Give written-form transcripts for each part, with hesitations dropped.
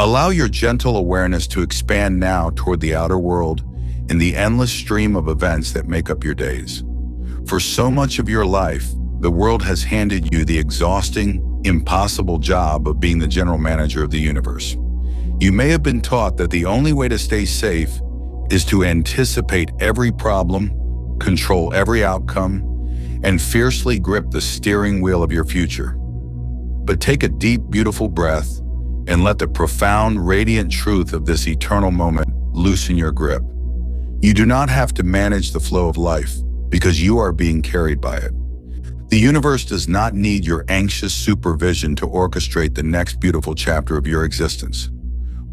Allow your gentle awareness to expand now toward the outer world and the endless stream of events that make up your days. For so much of your life, the world has handed you the exhausting, impossible job of being the general manager of the universe. You may have been taught that the only way to stay safe is to anticipate every problem, control every outcome, and fiercely grip the steering wheel of your future. But take a deep, beautiful breath and let the profound, radiant truth of this eternal moment loosen your grip. You do not have to manage the flow of life because you are being carried by it. The universe does not need your anxious supervision to orchestrate the next beautiful chapter of your existence.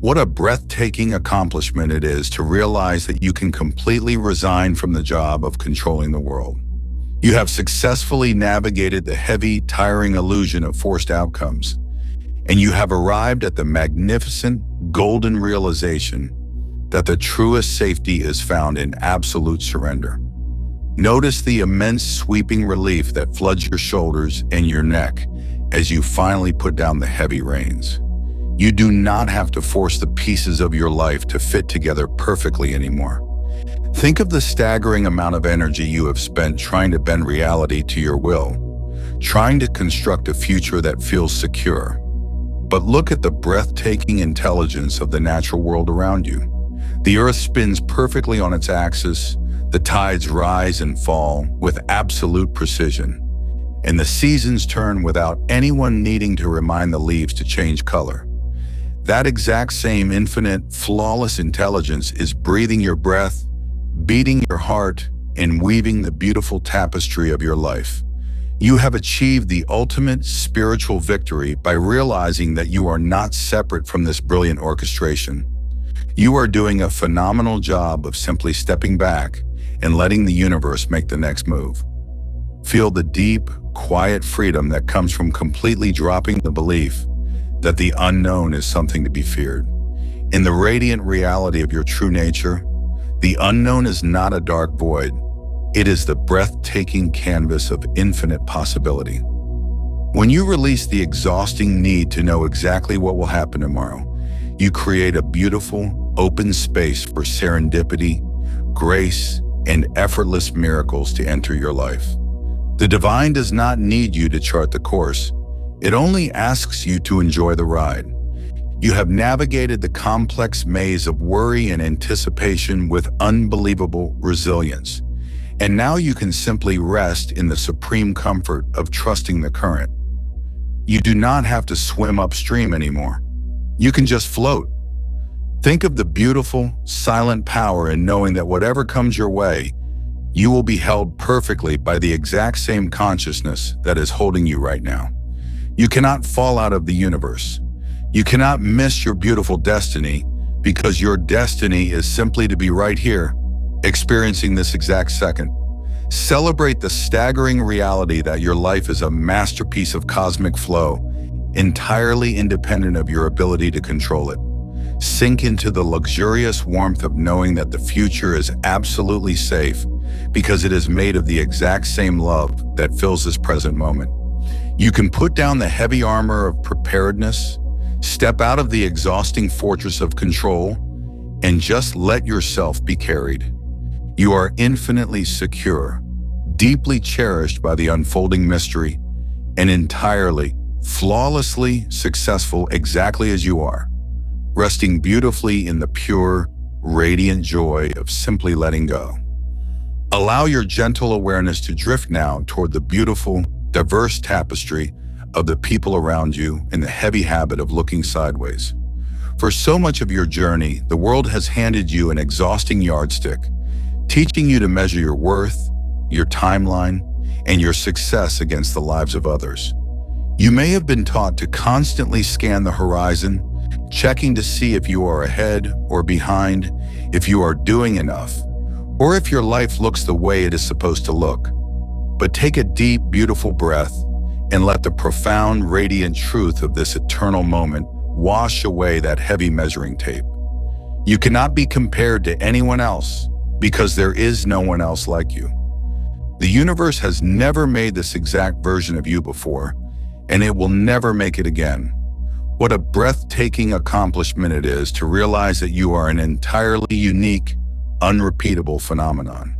What a breathtaking accomplishment it is to realize that you can completely resign from the job of controlling the world. You have successfully navigated the heavy, tiring illusion of forced outcomes, and you have arrived at the magnificent, golden realization that the truest safety is found in absolute surrender. Notice the immense sweeping relief that floods your shoulders and your neck as you finally put down the heavy reins. You do not have to force the pieces of your life to fit together perfectly anymore. Think of the staggering amount of energy you have spent trying to bend reality to your will, trying to construct a future that feels secure. But look at the breathtaking intelligence of the natural world around you. The earth spins perfectly on its axis, the tides rise and fall with absolute precision, and the seasons turn without anyone needing to remind the leaves to change color. That exact same infinite, flawless intelligence is breathing your breath, beating your heart, and weaving the beautiful tapestry of your life. You have achieved the ultimate spiritual victory by realizing that you are not separate from this brilliant orchestration. You are doing a phenomenal job of simply stepping back and letting the universe make the next move. Feel the deep, quiet freedom that comes from completely dropping the belief that the unknown is something to be feared. In the radiant reality of your true nature, the unknown is not a dark void. It is the breathtaking canvas of infinite possibility. When you release the exhausting need to know exactly what will happen tomorrow, you create a beautiful, open space for serendipity, grace, and effortless miracles to enter your life. The divine does not need you to chart the course. It only asks you to enjoy the ride. You have navigated the complex maze of worry and anticipation with unbelievable resilience. And now you can simply rest in the supreme comfort of trusting the current. You do not have to swim upstream anymore. You can just float. Think of the beautiful, silent power in knowing that whatever comes your way, you will be held perfectly by the exact same consciousness that is holding you right now. You cannot fall out of the universe. You cannot miss your beautiful destiny because your destiny is simply to be right here, experiencing this exact second. Celebrate the staggering reality that your life is a masterpiece of cosmic flow, entirely independent of your ability to control it. Sink into the luxurious warmth of knowing that the future is absolutely safe because it is made of the exact same love that fills this present moment. You can put down the heavy armor of preparedness, step out of the exhausting fortress of control, and just let yourself be carried. You are infinitely secure, deeply cherished by the unfolding mystery, and entirely, flawlessly successful exactly as you are, resting beautifully in the pure, radiant joy of simply letting go. Allow your gentle awareness to drift now toward the beautiful, diverse tapestry of the people around you in the heavy habit of looking sideways. For so much of your journey, the world has handed you an exhausting yardstick, teaching you to measure your worth, your timeline, and your success against the lives of others. You may have been taught to constantly scan the horizon, checking to see if you are ahead or behind, if you are doing enough, or if your life looks the way it is supposed to look. But take a deep, beautiful breath and let the profound, radiant truth of this eternal moment wash away that heavy measuring tape. You cannot be compared to anyone else because there is no one else like you. The universe has never made this exact version of you before, and it will never make it again. What a breathtaking accomplishment it is to realize that you are an entirely unique, unrepeatable phenomenon.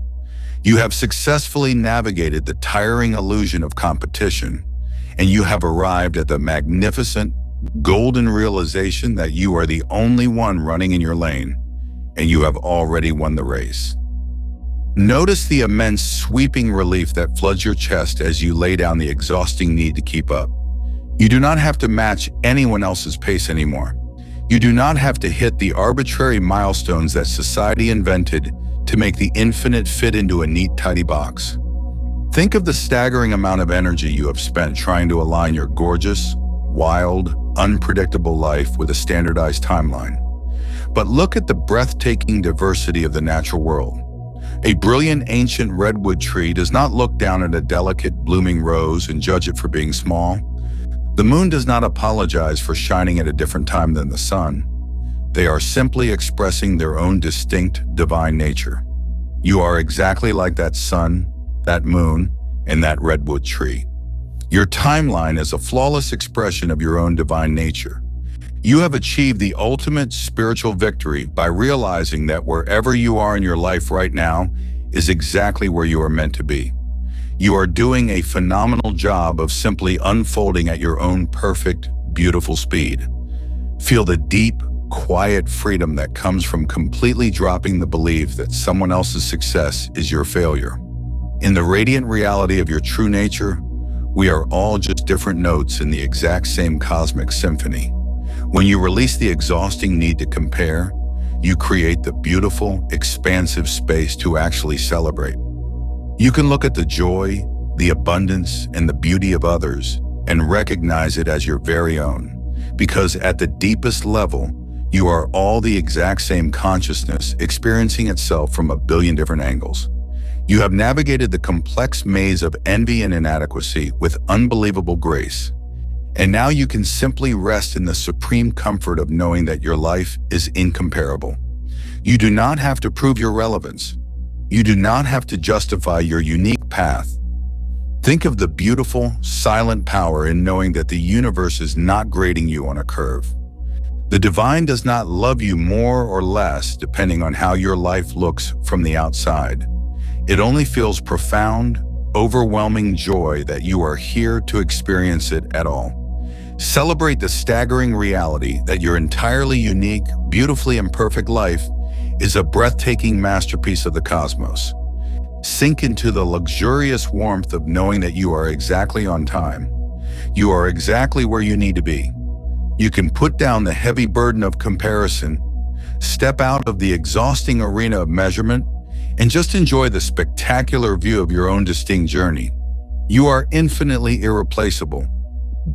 You have successfully navigated the tiring illusion of competition, and you have arrived at the magnificent, golden realization that you are the only one running in your lane, and you have already won the race. Notice the immense sweeping relief that floods your chest as you lay down the exhausting need to keep up. You do not have to match anyone else's pace anymore. You do not have to hit the arbitrary milestones that society invented to make the infinite fit into a neat, tidy box. Think of the staggering amount of energy you have spent trying to align your gorgeous, wild, unpredictable life with a standardized timeline. But look at the breathtaking diversity of the natural world. A brilliant ancient redwood tree does not look down at a delicate blooming rose and judge it for being small. The moon does not apologize for shining at a different time than the sun. They are simply expressing their own distinct divine nature. You are exactly like that sun, that moon, and that redwood tree. Your timeline is a flawless expression of your own divine nature. You have achieved the ultimate spiritual victory by realizing that wherever you are in your life right now is exactly where you are meant to be. You are doing a phenomenal job of simply unfolding at your own perfect, beautiful speed. Feel the deep, quiet freedom that comes from completely dropping the belief that someone else's success is your failure. In the radiant reality of your true nature, we are all just different notes in the exact same cosmic symphony. When you release the exhausting need to compare, you create the beautiful, expansive space to actually celebrate. You can look at the joy, the abundance, and the beauty of others and recognize it as your very own, because at the deepest level, you are all the exact same consciousness experiencing itself from a billion different angles. You have navigated the complex maze of envy and inadequacy with unbelievable grace. And now you can simply rest in the supreme comfort of knowing that your life is incomparable. You do not have to prove your relevance. You do not have to justify your unique path. Think of the beautiful, silent power in knowing that the universe is not grading you on a curve. The divine does not love you more or less depending on how your life looks from the outside. It only feels profound, overwhelming joy that you are here to experience it at all. Celebrate the staggering reality that your entirely unique, beautifully imperfect life is a breathtaking masterpiece of the cosmos. Sink into the luxurious warmth of knowing that you are exactly on time. You are exactly where you need to be. You can put down the heavy burden of comparison, step out of the exhausting arena of measurement, and just enjoy the spectacular view of your own distinct journey. You are infinitely irreplaceable,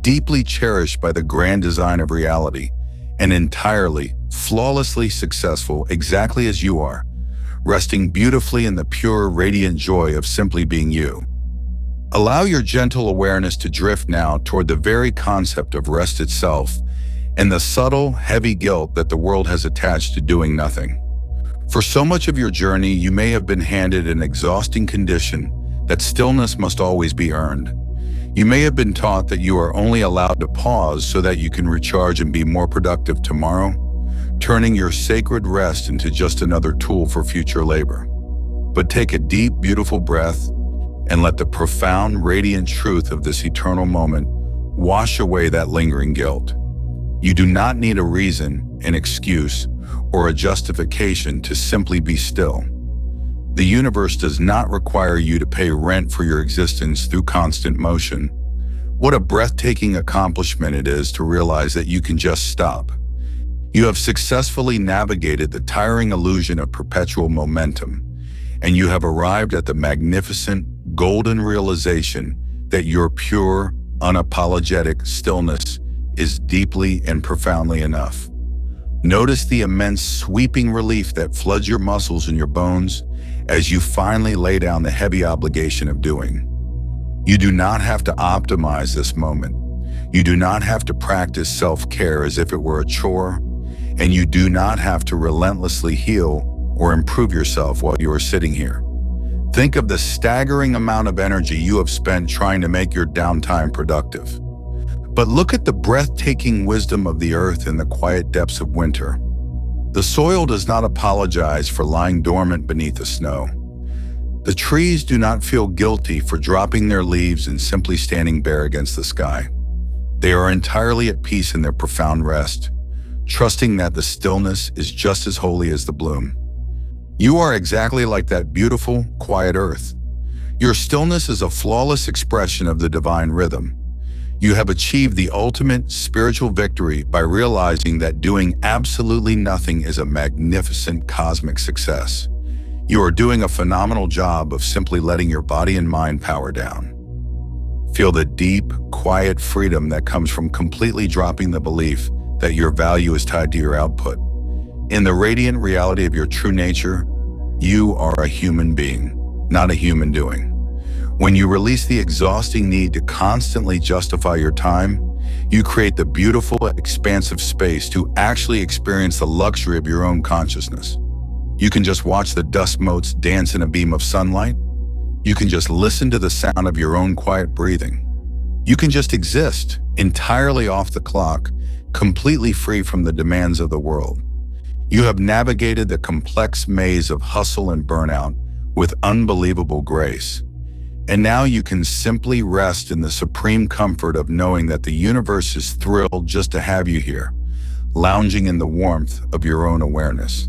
deeply cherished by the grand design of reality, and entirely, flawlessly successful exactly as you are, resting beautifully in the pure, radiant joy of simply being you. Allow your gentle awareness to drift now toward the very concept of rest itself and the subtle, heavy guilt that the world has attached to doing nothing. For so much of your journey, you may have been handed an exhausting condition that stillness must always be earned. You may have been taught that you are only allowed to pause so that you can recharge and be more productive tomorrow, turning your sacred rest into just another tool for future labor. But take a deep, beautiful breath and let the profound, radiant truth of this eternal moment wash away that lingering guilt. You do not need a reason, an excuse, or a justification to simply be still. The universe does not require you to pay rent for your existence through constant motion. What a breathtaking accomplishment it is to realize that you can just stop. You have successfully navigated the tiring illusion of perpetual momentum, and you have arrived at the magnificent, golden realization that your pure, unapologetic stillness is deeply and profoundly enough. Notice the immense sweeping relief that floods your muscles and your bones as you finally lay down the heavy obligation of doing. You do not have to optimize this moment. You do not have to practice self-care as if it were a chore, and you do not have to relentlessly heal or improve yourself while you are sitting here. Think of the staggering amount of energy you have spent trying to make your downtime productive. But look at the breathtaking wisdom of the earth in the quiet depths of winter. The soil does not apologize for lying dormant beneath the snow. The trees do not feel guilty for dropping their leaves and simply standing bare against the sky. They are entirely at peace in their profound rest, trusting that the stillness is just as holy as the bloom. You are exactly like that beautiful, quiet earth. Your stillness is a flawless expression of the divine rhythm. You have achieved the ultimate spiritual victory by realizing that doing absolutely nothing is a magnificent cosmic success. You are doing a phenomenal job of simply letting your body and mind power down. Feel the deep, quiet freedom that comes from completely dropping the belief that your value is tied to your output. In the radiant reality of your true nature, you are a human being, not a human doing. When you release the exhausting need to constantly justify your time, you create the beautiful, expansive space to actually experience the luxury of your own consciousness. You can just watch the dust motes dance in a beam of sunlight. You can just listen to the sound of your own quiet breathing. You can just exist, entirely off the clock, completely free from the demands of the world. You have navigated the complex maze of hustle and burnout with unbelievable grace. And now you can simply rest in the supreme comfort of knowing that the universe is thrilled just to have you here, lounging in the warmth of your own awareness.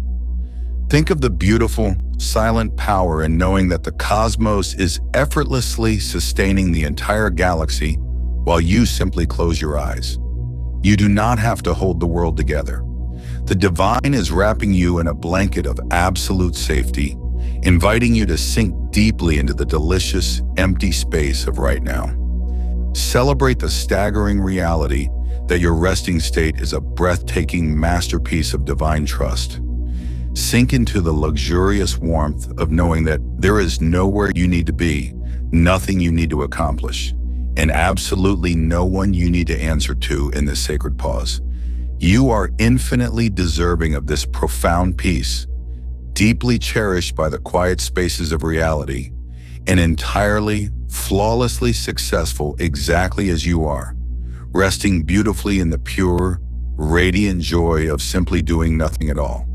Think of the beautiful, silent power in knowing that the cosmos is effortlessly sustaining the entire galaxy while you simply close your eyes. You do not have to hold the world together. The divine is wrapping you in a blanket of absolute safety, inviting you to sink deeply into the delicious, empty space of right now. Celebrate the staggering reality that your resting state is a breathtaking masterpiece of divine trust. Sink into the luxurious warmth of knowing that there is nowhere you need to be, nothing you need to accomplish, and absolutely no one you need to answer to in this sacred pause. You are infinitely deserving of this profound peace, deeply cherished by the quiet spaces of reality, and entirely, flawlessly successful exactly as you are, resting beautifully in the pure, radiant joy of simply doing nothing at all.